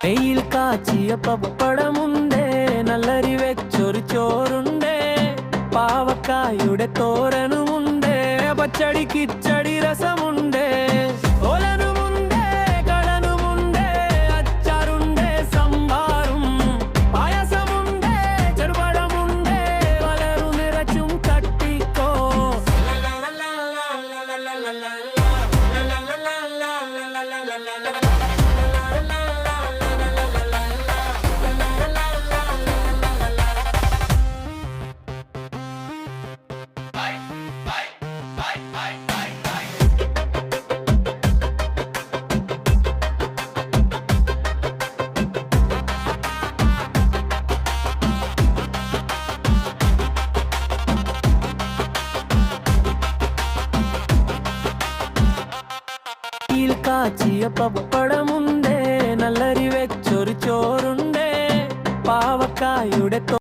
നെയ്യിൽ കാച്ചിയ പപ്പടമുണ്ടേ, നല്ലരി വെച്ചൊരു ചോറുണ്ടേ, പാവക്കായുടെ തോരനുമുണ്ടേ, പച്ചടി കിച്ചടി രസമുണ്ടേ, ഓലനുമുണ്ടേ കളനുമുണ്ടേ, അച്ചാറുണ്ടേ സംഭാറും പായസമുണ്ടേ, ചെറുപഴമുണ്ടേ, വളരു നിറച്ചും തട്ടിക്കോ. കാച്ചിയ പപ്പടമുണ്ടേ, നല്ലരി വെച്ചൊരു ചോറുണ്ടേ, പാവക്കായുടെ